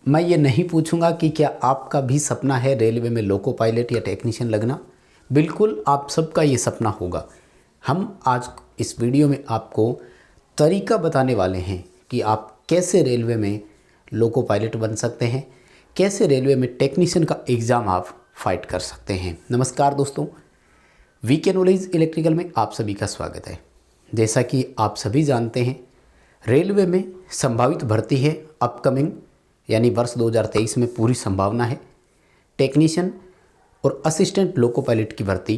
मैं ये नहीं पूछूंगा कि क्या आपका भी सपना है रेलवे में लोको पायलट या टेक्नीशियन लगना। बिल्कुल आप सबका ये सपना होगा। हम आज इस वीडियो में आपको तरीका बताने वाले हैं कि आप कैसे रेलवे में लोको पायलट बन सकते हैं, कैसे रेलवे में टेक्नीशियन का एग्ज़ाम आप फाइट कर सकते हैं। नमस्कार दोस्तों, वीके नॉलेज इलेक्ट्रिकल में आप सभी का स्वागत है। जैसा कि आप सभी जानते हैं, रेलवे में संभावित भर्ती है अपकमिंग, यानी वर्ष 2023 में पूरी संभावना है। टेक्नीशियन और असिस्टेंट लोको पायलट की भर्ती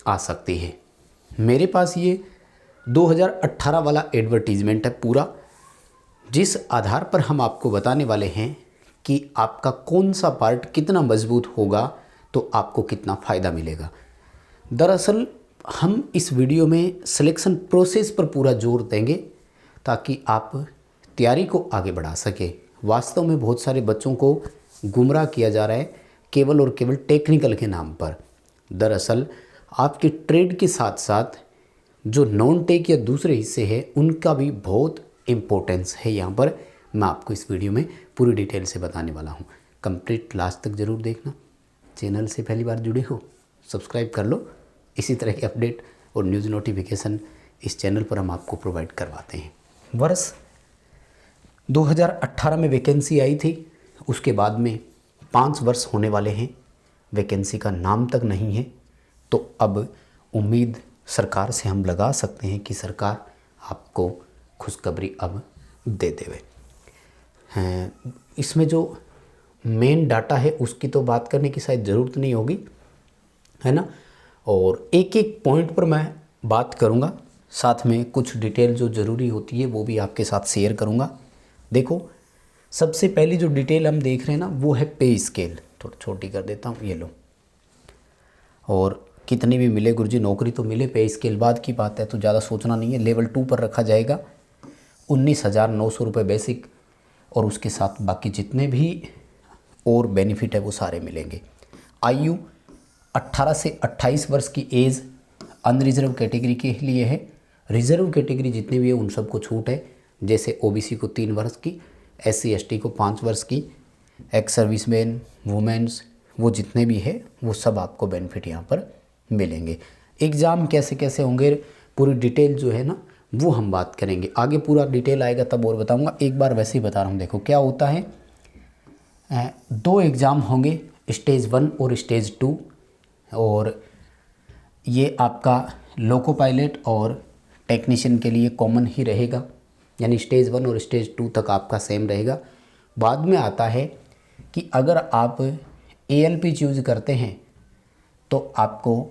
आ सकती है। मेरे पास ये 2018 वाला एडवर्टीज़मेंट है पूरा, जिस आधार पर हम आपको बताने वाले हैं कि आपका कौन सा पार्ट कितना मजबूत होगा तो आपको कितना फ़ायदा मिलेगा। दरअसल हम इस वीडियो में सिलेक्शन प्रोसेस पर पूरा जोर देंगे ताकि आप तैयारी को आगे बढ़ा सके। वास्तव में बहुत सारे बच्चों को गुमराह किया जा रहा है केवल और केवल टेक्निकल के नाम पर। दरअसल आपके ट्रेड के साथ साथ जो नॉन टेक या दूसरे हिस्से हैं उनका भी बहुत इम्पोर्टेंस है। यहाँ पर मैं आपको इस वीडियो में पूरी डिटेल से बताने वाला हूँ। कंप्लीट लास्ट तक ज़रूर देखना। चैनल से पहली बार जुड़े हो सब्सक्राइब कर लो। इसी तरह के अपडेट और न्यूज़ नोटिफिकेशन इस चैनल पर हम आपको प्रोवाइड करवाते हैं। वर्ष 2018 में वैकेंसी आई थी, उसके बाद में 5 वर्ष होने वाले हैं, वैकेंसी का नाम तक नहीं है। तो अब उम्मीद सरकार से हम लगा सकते हैं कि सरकार आपको खुशखबरी अब दे देवे। इसमें जो मेन डाटा है उसकी तो बात करने की शायद ज़रूरत नहीं होगी, है ना। और एक एक पॉइंट पर मैं बात करूँगा, साथ में कुछ डिटेल जो ज़रूरी होती है वो भी आपके साथ शेयर करूँगा। देखो, सबसे पहली जो डिटेल हम देख रहे हैं ना वो है पे स्केल। थोड़ा छोटी कर देता हूँ, ये लो। और कितनी भी मिले गुरुजी नौकरी तो मिले, पे स्केल बाद की बात है तो ज़्यादा सोचना नहीं है। लेवल 2 पर रखा जाएगा 19,900 रुपये बेसिक, और उसके साथ बाकी जितने भी और बेनिफिट है वो सारे मिलेंगे। आयु 18 से 28 वर्ष की एज अनरिजर्व कैटेगरी के लिए है। रिजर्व कैटेगरी जितनी भी है उन सबको छूट है, जैसे ओबीसी को 3 वर्ष की, SC ST को 5 वर्ष की, एक्स सर्विसमैन, वुमेन्स, वो जितने भी है वो सब आपको बेनिफिट यहाँ पर मिलेंगे। एग्ज़ाम कैसे कैसे होंगे पूरी डिटेल जो है ना वो हम बात करेंगे। आगे पूरा डिटेल आएगा तब और बताऊँगा। एक बार वैसे ही बता रहा हूँ। देखो क्या होता है, 2 एग्ज़ाम होंगे, स्टेज 1 और स्टेज 2। और ये आपका लोको पायलट और टेक्नीशियन के लिए कॉमन ही रहेगा, यानी स्टेज 1 और स्टेज 2 तक आपका सेम रहेगा। बाद में आता है कि अगर आप ALP चूज़ करते हैं तो आपको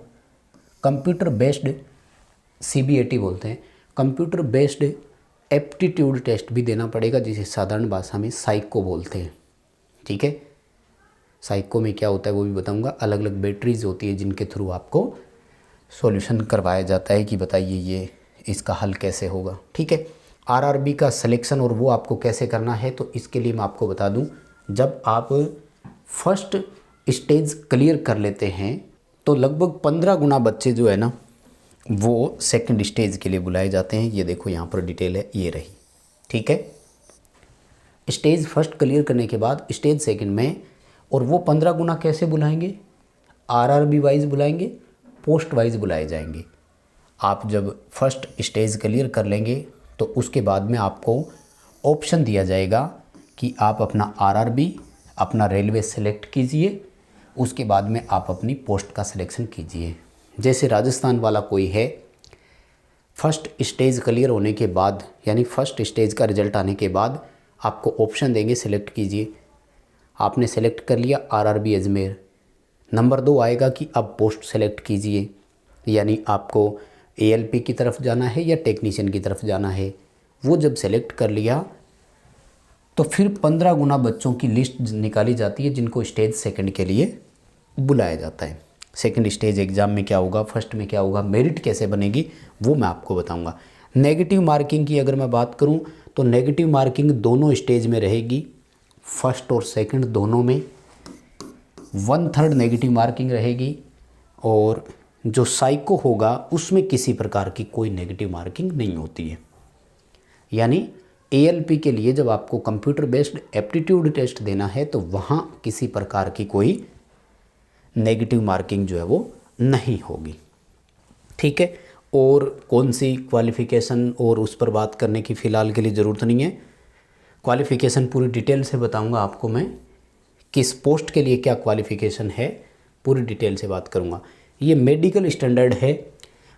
कंप्यूटर बेस्ड CBAT बोलते हैं, कंप्यूटर बेस्ड एप्टीट्यूड टेस्ट भी देना पड़ेगा, जिसे साधारण भाषा में साइको बोलते हैं। ठीक है, साइको में क्या होता है वो भी बताऊंगा। अलग अलग बैटरीज होती है जिनके थ्रू आपको सॉल्यूशन करवाया जाता है कि बताइए ये इसका हल कैसे होगा। ठीक है, RRB का सिलेक्शन और वो आपको कैसे करना है तो इसके लिए मैं आपको बता दूं, जब आप फर्स्ट स्टेज क्लियर कर लेते हैं तो लगभग 15 गुना बच्चे जो है ना वो सेकंड स्टेज के लिए बुलाए जाते हैं। ये देखो यहाँ पर डिटेल है, ये रही। ठीक है, स्टेज फर्स्ट क्लियर करने के बाद स्टेज सेकंड में, और वो 15 गुना कैसे बुलाएंगे, RRB वाइज बुलाएंगे, पोस्ट वाइज बुलाए जाएंगे। आप जब फर्स्ट स्टेज क्लियर कर लेंगे तो उसके बाद में आपको ऑप्शन दिया जाएगा कि आप अपना RRB, अपना रेलवे सेलेक्ट कीजिए, उसके बाद में आप अपनी पोस्ट का सिलेक्शन कीजिए। जैसे राजस्थान वाला कोई है, फर्स्ट स्टेज क्लियर होने के बाद, यानी फर्स्ट स्टेज का रिजल्ट आने के बाद आपको ऑप्शन देंगे सेलेक्ट कीजिए। आपने सेलेक्ट कर लिया RRB अजमेर। नंबर 2 आएगा कि अब पोस्ट सेलेक्ट कीजिए, यानी आपको ALP की तरफ जाना है या टेक्नीशियन की तरफ जाना है। वो जब सेलेक्ट कर लिया तो फिर 15 गुना बच्चों की लिस्ट निकाली जाती है जिनको स्टेज सेकंड के लिए बुलाया जाता है। सेकंड स्टेज एग्ज़ाम में क्या होगा, फर्स्ट में क्या होगा, मेरिट कैसे बनेगी वो मैं आपको बताऊंगा। नेगेटिव मार्किंग की अगर मैं बात करूं तो नेगेटिव मार्किंग दोनों स्टेज में रहेगी, फर्स्ट और सेकंड दोनों में 1/3 नेगेटिव मार्किंग रहेगी। और जो साइको होगा उसमें किसी प्रकार की कोई नेगेटिव मार्किंग नहीं होती है, यानी ALP के लिए जब आपको कंप्यूटर बेस्ड एप्टीट्यूड टेस्ट देना है तो वहाँ किसी प्रकार की कोई नेगेटिव मार्किंग जो है वो नहीं होगी। ठीक है, और कौन सी क्वालिफ़िकेशन और उस पर बात करने की फ़िलहाल के लिए ज़रूरत नहीं है। क्वालिफ़िकेशन पूरी डिटेल से बताऊंगा आपको मैं, किस पोस्ट के लिए क्या क्वालिफ़िकेशन है पूरी डिटेल से बात करूंगा। ये मेडिकल स्टैंडर्ड है।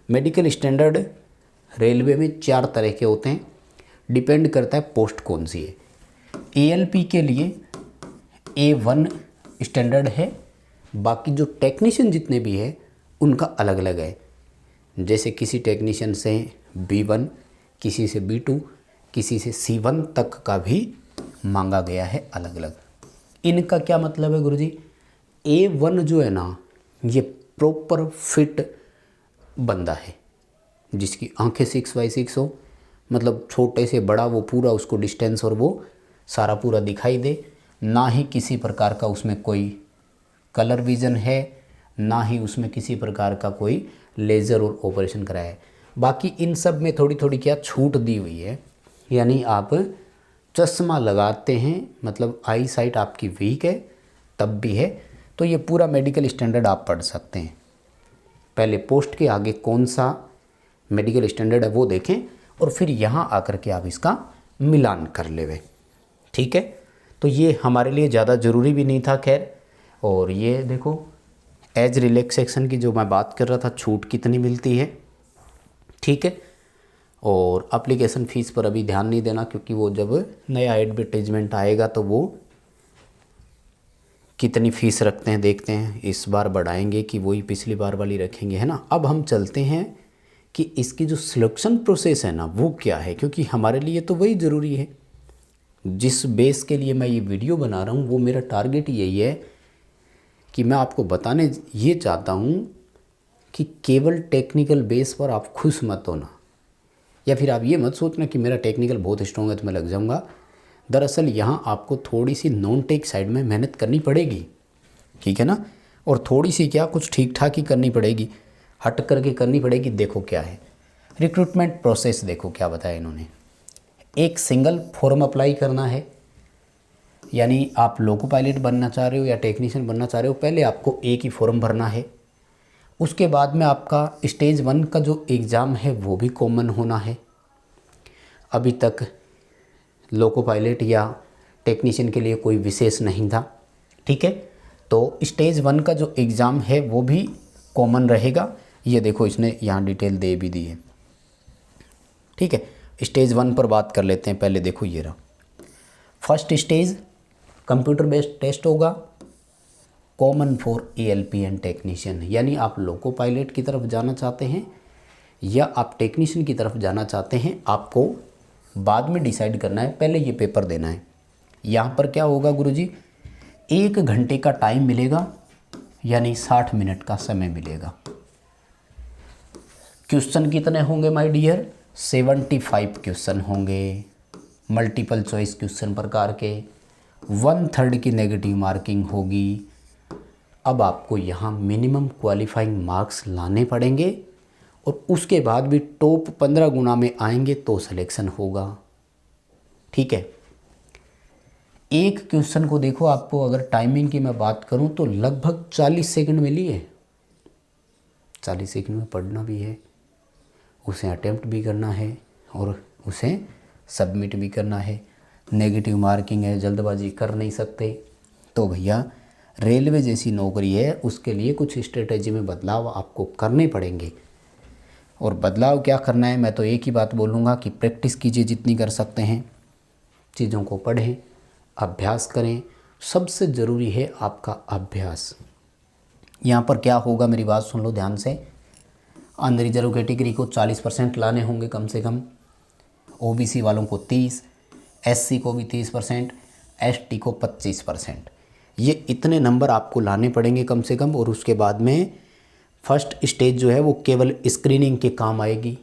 मेडिकल स्टैंडर्ड रेलवे में 4 तरह के होते हैं, डिपेंड करता है पोस्ट कौन सी है। ALP के लिए A1 स्टैंडर्ड है, बाकी जो टेक्नीशियन जितने भी हैं उनका अलग अलग है। जैसे किसी टेक्नीशियन से B1, किसी से B2, किसी से C1 तक का भी मांगा गया है अलग अलग। इनका क्या मतलब है गुरुजी? A1 जो है ना, ये प्रॉपर फिट बंदा है जिसकी आंखें 6x6 हो, मतलब छोटे से बड़ा वो पूरा उसको डिस्टेंस और वो सारा पूरा दिखाई दे, ना ही किसी प्रकार का उसमें कोई कलर विज़न है, ना ही उसमें किसी प्रकार का कोई लेज़र और ऑपरेशन कराया है। बाकी इन सब में थोड़ी थोड़ी क्या छूट दी हुई है, यानी आप चश्मा लगाते हैं, मतलब आई साइट आपकी वीक है तब भी है, तो ये पूरा मेडिकल स्टैंडर्ड आप पढ़ सकते हैं। पहले पोस्ट के आगे कौन सा मेडिकल स्टैंडर्ड है वो देखें और फिर यहाँ आकर के आप इसका मिलान कर लेवे। ठीक है, तो ये हमारे लिए ज़्यादा ज़रूरी भी नहीं था खैर। और ये देखो एज रिलैक्सेशन की जो मैं बात कर रहा था, छूट कितनी मिलती है। ठीक है, और एप्लीकेशन फ़ीस पर अभी ध्यान नहीं देना, क्योंकि वो जब नया एडवर्टाइजमेंट आएगा तो वो कितनी फ़ीस रखते हैं देखते हैं, इस बार बढ़ाएंगे कि वही पिछली बार वाली रखेंगे, है ना। अब हम चलते हैं कि इसकी जो सिलेक्शन प्रोसेस है ना वो क्या है, क्योंकि हमारे लिए तो वही ज़रूरी है। जिस बेस के लिए मैं ये वीडियो बना रहा हूँ वो मेरा टारगेट यही है कि मैं आपको बताने ये चाहता हूँ कि केवल टेक्निकल बेस पर आप खुश मत होना, या फिर आप ये मत सोचना कि मेरा टेक्निकल बहुत स्ट्रॉन्ग है तो मैं लग जाऊँगा। दरअसल यहाँ आपको थोड़ी सी नॉन टेक साइड में मेहनत करनी पड़ेगी, ठीक है ना, और थोड़ी सी क्या कुछ ठीक ठाक ही करनी पड़ेगी, हट करके करनी पड़ेगी। देखो क्या है रिक्रूटमेंट प्रोसेस, देखो क्या बताया इन्होंने। एक सिंगल फॉर्म अप्लाई करना है, यानी आप लोको पायलट बनना चाह रहे हो या टेक्नीशियन बनना चाह रहे हो, पहले आपको एक ही फॉर्म भरना है। उसके बाद में आपका स्टेज 1 का जो एग्ज़ाम है वो भी कॉमन होना है। अभी तक लोको पायलट या टेक्नीशियन के लिए कोई विशेष नहीं था, ठीक है। तो स्टेज 1 का जो एग्ज़ाम है वो भी कॉमन रहेगा। ये देखो इसने यहाँ डिटेल दे भी दी है, ठीक है। स्टेज 1 पर बात कर लेते हैं पहले। देखो ये रहा first stage, computer based test होगा, common for ALP and technician. यानी आप लोको पायलट की तरफ जाना चाहते हैं या आप टेक्नीशियन की तरफ जाना चाहते हैं, आपको बाद में डिसाइड करना है, पहले ये पेपर देना है। यहाँ पर क्या होगा गुरुजी, 1 घंटे का टाइम मिलेगा, यानी 60 मिनट का समय मिलेगा। क्वेश्चन कितने होंगे माय डियर? 75 क्वेश्चन होंगे, मल्टीपल चॉइस क्वेश्चन प्रकार के, 1/3 की नेगेटिव मार्किंग होगी। अब आपको यहाँ मिनिमम क्वालिफाइंग मार्क्स लाने पड़ेंगे और उसके बाद भी टॉप 15 गुना में आएंगे तो सिलेक्शन होगा, ठीक है। एक क्वेश्चन को देखो, आपको अगर टाइमिंग की मैं बात करूं तो लगभग 40 सेकंड मिली है। 40 सेकंड में पढ़ना भी है, उसे अटेम्प्ट भी करना है और उसे सबमिट भी करना है। नेगेटिव मार्किंग है, जल्दबाजी कर नहीं सकते। तो भैया रेलवे जैसी नौकरी है, उसके लिए कुछ स्ट्रेटजी में बदलाव आपको करने पड़ेंगे। और बदलाव क्या करना है, मैं तो एक ही बात बोलूँगा कि प्रैक्टिस कीजिए जितनी कर सकते हैं, चीज़ों को पढ़ें, अभ्यास करें। सबसे ज़रूरी है आपका अभ्यास। यहाँ पर क्या होगा, मेरी बात सुन लो ध्यान से। अनरिजर्व कैटेगरी को 40% लाने होंगे कम से कम, OBC वालों को 30, SC को भी 30%, ST को 25%। ये इतने नंबर आपको लाने पड़ेंगे कम से कम। और उसके बाद में फर्स्ट स्टेज जो है वो केवल स्क्रीनिंग के काम आएगी,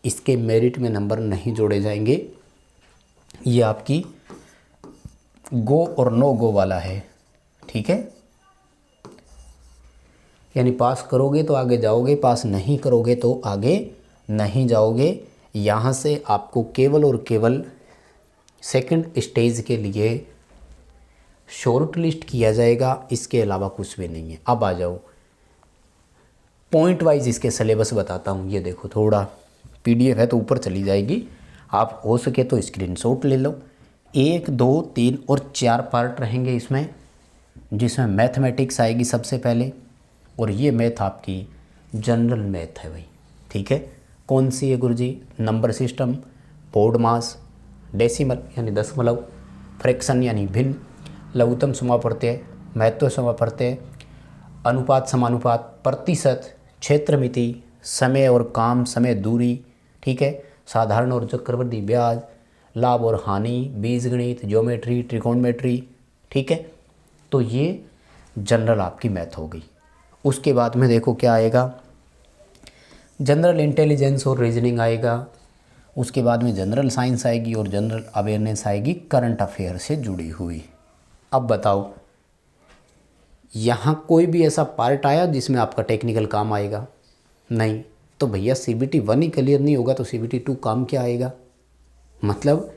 इसके मेरिट में नंबर नहीं जोड़े जाएंगे। ये आपकी गो और नो गो वाला है, ठीक है। यानी पास करोगे तो आगे जाओगे, पास नहीं करोगे तो आगे नहीं जाओगे। यहाँ से आपको केवल और केवल सेकंड स्टेज के लिए शॉर्ट लिस्ट किया जाएगा, इसके अलावा कुछ भी नहीं है। अब आ जाओ पॉइंट वाइज इसके सिलेबस बताता हूँ। ये देखो, थोड़ा PDF है तो ऊपर चली जाएगी, आप हो सके तो स्क्रीनशॉट ले लो। 1, 2, 3 और 4 पार्ट रहेंगे इसमें, जिसमें मैथमेटिक्स आएगी सबसे पहले, और ये मैथ आपकी जनरल मैथ है भाई, ठीक है। कौन सी है गुरुजी? नंबर सिस्टम, बोर्ड मास, डेसिमल यानी दशमलव, फ्रैक्शन यानी भिन्न, लघुत्तम समाप्रत्यय, महत्व समाप्रत्यय, अनुपात समानुपात, प्रतिशत, क्षेत्रमिति, समय और काम, समय दूरी, ठीक है, साधारण और चक्रवृद्धि ब्याज, लाभ और हानि, बीजगणित, ज्योमेट्री, त्रिकोणमिति, ठीक है। तो ये जनरल आपकी मैथ हो गई। उसके बाद में देखो क्या आएगा, जनरल इंटेलिजेंस और रीजनिंग आएगा। उसके बाद में जनरल साइंस आएगी और जनरल अवेयरनेस आएगी करंट अफेयर से जुड़ी हुई। अब बताओ यहाँ कोई भी ऐसा पार्ट आया जिसमें आपका टेक्निकल काम आएगा? नहीं। तो भैया CBT 1 ही क्लियर नहीं होगा तो CBT 2 काम क्या आएगा? मतलब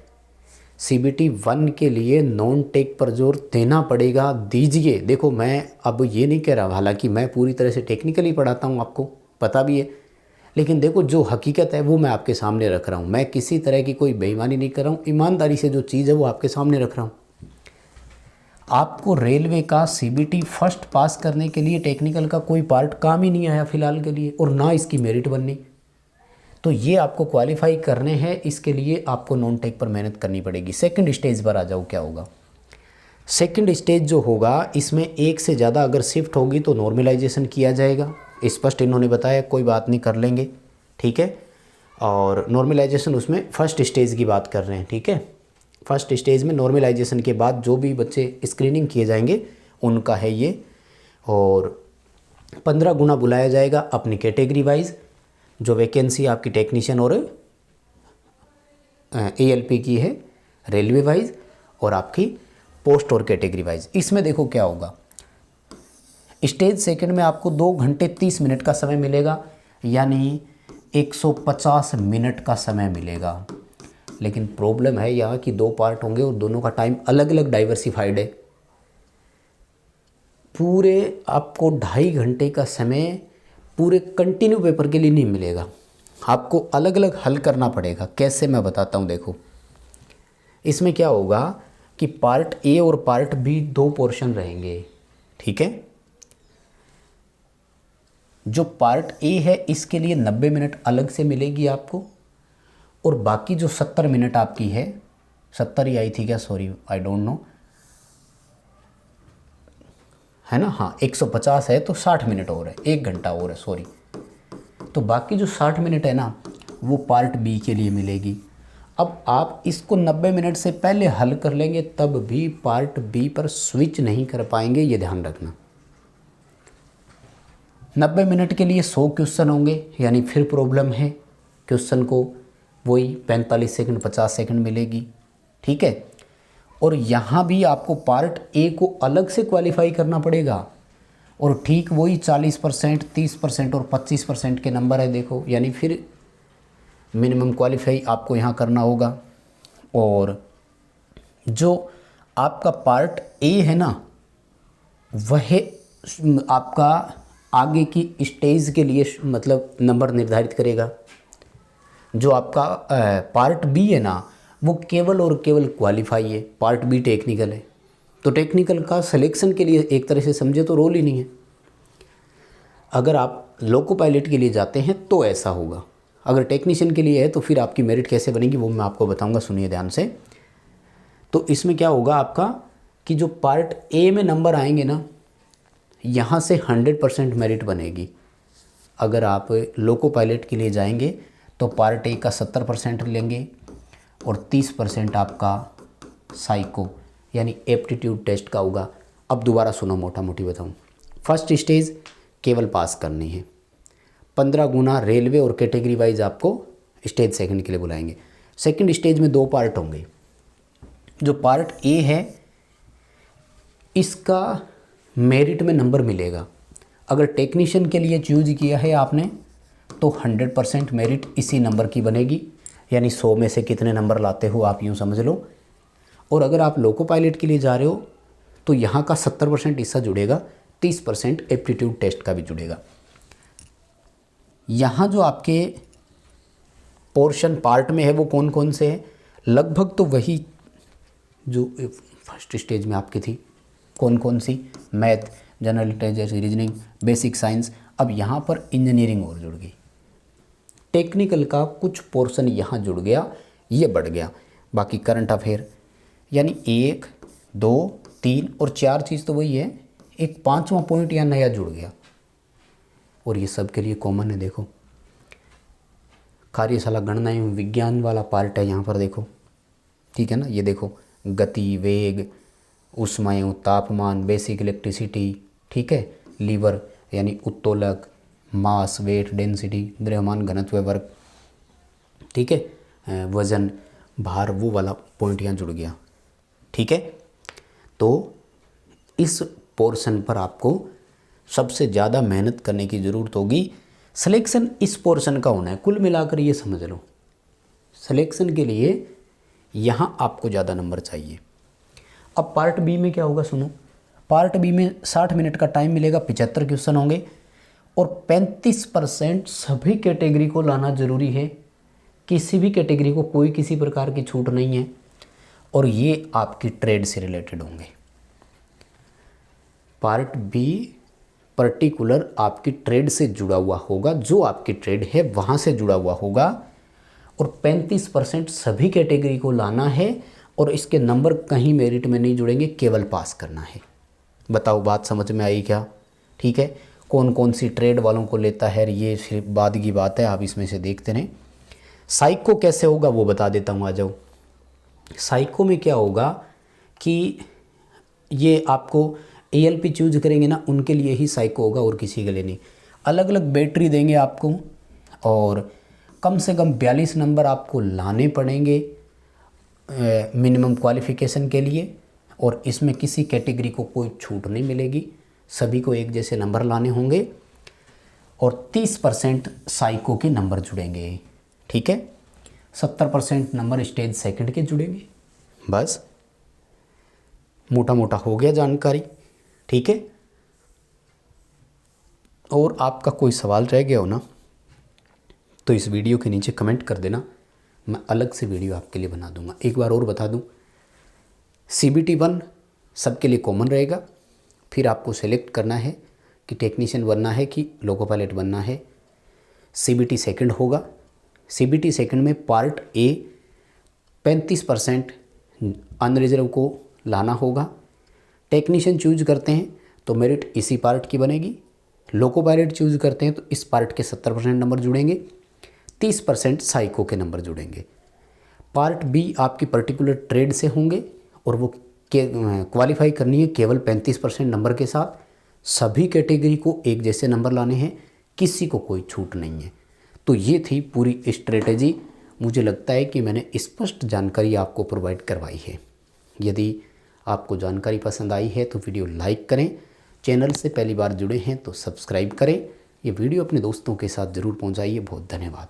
CBT 1 के लिए नॉन टेक पर जोर देना पड़ेगा, दीजिए। देखो मैं अब ये नहीं कह रहा, हालांकि मैं पूरी तरह से टेक्निकली पढ़ाता हूँ, आपको पता भी है, लेकिन देखो जो हकीकत है वो मैं आपके सामने रख रहा हूँ। मैं किसी तरह की कोई बेईमानी नहीं कर रहा हूँ, ईमानदारी से जो चीज़ है वो आपके सामने रख रहा हूँ। आपको रेलवे का CBT फर्स्ट पास करने के लिए टेक्निकल का कोई पार्ट काम ही नहीं आया फ़िलहाल के लिए, और ना इसकी मेरिट बननी। तो ये आपको क्वालिफाई करने हैं, इसके लिए आपको नॉन टेक पर मेहनत करनी पड़ेगी। सेकंड स्टेज पर आ जाओ, क्या होगा? सेकंड स्टेज जो होगा इसमें एक से ज़्यादा अगर शिफ्ट होगी तो नॉर्मलाइजेशन किया जाएगा, स्पष्ट इन्होंने बताया, कोई बात नहीं, कर लेंगे, ठीक है। और नॉर्मलाइजेशन उसमें फर्स्ट स्टेज की बात कर रहे हैं, ठीक है। फर्स्ट स्टेज में नॉर्मलाइजेशन के बाद जो भी बच्चे स्क्रीनिंग किए जाएंगे उनका है ये, और 15 गुना बुलाया जाएगा अपनी कैटेगरी वाइज, जो वैकेंसी आपकी टेक्नीशियन और ALP की है रेलवे वाइज, और आपकी पोस्ट और कैटेगरी वाइज। इसमें देखो क्या होगा, स्टेज सेकंड में आपको 2 घंटे 30 मिनट का समय मिलेगा, यानी 150 मिनट का समय मिलेगा। लेकिन प्रॉब्लम है यहाँ कि 2 पार्ट होंगे और दोनों का टाइम अलग अलग डाइवर्सिफाइड है। पूरे आपको 2.5 घंटे का समय पूरे कंटिन्यू पेपर के लिए नहीं मिलेगा, आपको अलग अलग हल करना पड़ेगा। कैसे, मैं बताता हूँ। देखो इसमें क्या होगा कि पार्ट A और पार्ट B 2 पोर्शन रहेंगे, ठीक है। जो पार्ट A है इसके लिए 90 मिनट अलग से मिलेगी आपको, और बाकी जो 70 मिनट आपकी है, 70 ही आई थी क्या, सॉरी आई डोंट नो, है ना, हाँ 150 है तो 60 मिनट और है, 1 घंटा और है, सॉरी। तो बाकी जो 60 मिनट है ना वो पार्ट B के लिए मिलेगी। अब आप इसको 90 मिनट से पहले हल कर लेंगे तब भी पार्ट B पर स्विच नहीं कर पाएंगे, ये ध्यान रखना। 90 मिनट के लिए 100 क्वेश्चन होंगे, यानी फिर प्रॉब्लम है, क्वेश्चन को वही 45 सेकंड 50 सेकंड मिलेगी, ठीक है। और यहाँ भी आपको पार्ट A को अलग से क्वालिफाई करना पड़ेगा, और ठीक वही 40%, 30% और 25% के नंबर है, देखो, यानी फिर मिनिमम क्वालिफाई आपको यहाँ करना होगा। और जो आपका पार्ट A है ना, वह आपका आगे की स्टेज के लिए मतलब नंबर निर्धारित करेगा। जो आपका पार्ट B है ना वो केवल और केवल क्वालिफाई है, पार्ट B टेक्निकल है। तो टेक्निकल का सिलेक्शन के लिए एक तरह से समझे तो रोल ही नहीं है। अगर आप लोको पायलट के लिए जाते हैं तो ऐसा होगा, अगर टेक्नीशियन के लिए है तो फिर आपकी मेरिट कैसे बनेगी वो मैं आपको बताऊंगा, सुनिए ध्यान से। तो इसमें क्या होगा आपका कि जो पार्ट A में नंबर आएंगे ना, यहाँ से 100% मेरिट बनेगी। अगर आप लोको पायलट के लिए जाएंगे तो पार्ट A का 70% लेंगे और 30% आपका साइको यानी एप्टीट्यूड टेस्ट का होगा। अब दोबारा सुनो, मोटा मोटी बताऊँ। फर्स्ट स्टेज केवल पास करनी है, 15 गुना रेलवे और कैटेगरी वाइज आपको स्टेज सेकंड के लिए बुलाएंगे। सेकंड स्टेज में 2 पार्ट होंगे। जो पार्ट A है इसका मेरिट में नंबर मिलेगा। अगर टेक्नीशियन के लिए चूज किया है आपने तो 100% मेरिट इसी नंबर की बनेगी, यानी 100 में से कितने नंबर लाते हो आप यूँ समझ लो और अगर आप लोको पायलट के लिए जा रहे हो तो यहाँ का 70% हिस्सा जुड़ेगा, 30% एप्टीट्यूड टेस्ट का भी जुड़ेगा। यहाँ जो आपके पोर्शन पार्ट में है वो कौन कौन से हैं, लगभग तो वही जो फर्स्ट स्टेज में आपकी थी, कौन कौन सी, math, general intelligence, reasoning, basic science. अब यहाँ पर इंजीनियरिंग और जुड़ गई, टेक्निकल का कुछ पोर्शन यहाँ जुड़ गया, ये बढ़ गया। बाकी करंट अफेयर, यानी 1, 2, 3 और 4 चीज़ तो वही है, एक 5वां पॉइंट यहाँ नया जुड़ गया और ये सब के लिए कॉमन है। देखो कार्यशाला गणना एवं विज्ञान वाला पार्ट है यहाँ पर, देखो ठीक है ना। ये देखो गति, वेग, ऊष्मा एवं तापमान, बेसिक इलेक्ट्रिसिटी, ठीक है, लीवर यानी उत्तोलक, मास, वेट, डेंसिटी, द्रव्यमान घनत्व, वर्क, ठीक है, वजन, भार, वो वाला पॉइंट यहाँ जुड़ गया, ठीक है। तो इस पोर्शन पर आपको सबसे ज़्यादा मेहनत करने की ज़रूरत होगी। सिलेक्शन इस पोर्शन का होना है, कुल मिलाकर ये समझ लो, सिलेक्शन के लिए यहाँ आपको ज़्यादा नंबर चाहिए। अब पार्ट बी में क्या होगा सुनो, पार्ट बी में 60 मिनट का टाइम मिलेगा, 75 क्वेश्चन होंगे और 35% सभी कैटेगरी को लाना ज़रूरी है, किसी भी कैटेगरी को कोई किसी प्रकार की छूट नहीं है और ये आपकी ट्रेड से रिलेटेड होंगे। पार्ट बी पर्टिकुलर आपकी ट्रेड से जुड़ा हुआ होगा, जो आपकी ट्रेड है वहाँ से जुड़ा हुआ होगा और 35% सभी कैटेगरी को लाना है और इसके नंबर कहीं मेरिट में नहीं जुड़ेंगे, केवल पास करना है। बताओ बात समझ में आई क्या? ठीक है, कौन कौन सी ट्रेड वालों को लेता है ये सिर्फ बाद की बात है, आप इसमें से देखते रहें। साइको कैसे होगा वो बता देता हूँ, आ जाओ। साइको में क्या होगा कि ये आपको ALP चूज करेंगे ना, उनके लिए ही साइको होगा और किसी के लिए नहीं। अलग अलग बैटरी देंगे आपको और कम से कम 42 नंबर आपको लाने पड़ेंगे मिनिमम क्वालिफ़िकेशन के लिए और इसमें किसी कैटेगरी को कोई छूट नहीं मिलेगी, सभी को एक जैसे नंबर लाने होंगे और 30% साइको के नंबर जुड़ेंगे, ठीक है। 70% नंबर स्टेज सेकंड के जुड़ेंगे। बस मोटा मोटा हो गया जानकारी, ठीक है। और आपका कोई सवाल रह गया हो ना तो इस वीडियो के नीचे कमेंट कर देना, मैं अलग से वीडियो आपके लिए बना दूंगा। एक बार और बता दूं, CBT 1 सबके लिए कॉमन रहेगा, फिर आपको सेलेक्ट करना है कि टेक्नीशियन बनना है कि लोको पायलट बनना है। CBT सेकंड होगा, CBT सेकंड में पार्ट A 35% अनरिजर्व को लाना होगा। टेक्नीशियन चूज करते हैं तो मेरिट इसी पार्ट की बनेगी, लोको पायलट चूज करते हैं तो इस पार्ट के 70% नंबर जुड़ेंगे, 30% साइको के नंबर जुड़ेंगे। पार्ट B आपकी पर्टिकुलर ट्रेड से होंगे और वो क्वालिफाई करनी है केवल 35% नंबर के साथ, सभी कैटेगरी को एक जैसे नंबर लाने हैं, किसी को कोई छूट नहीं है। तो ये थी पूरी स्ट्रेटेजी। मुझे लगता है कि मैंने स्पष्ट जानकारी आपको प्रोवाइड करवाई है। यदि आपको जानकारी पसंद आई है तो वीडियो लाइक करें, चैनल से पहली बार जुड़े हैं तो सब्सक्राइब करें, ये वीडियो अपने दोस्तों के साथ ज़रूर पहुंचाइए। बहुत धन्यवाद।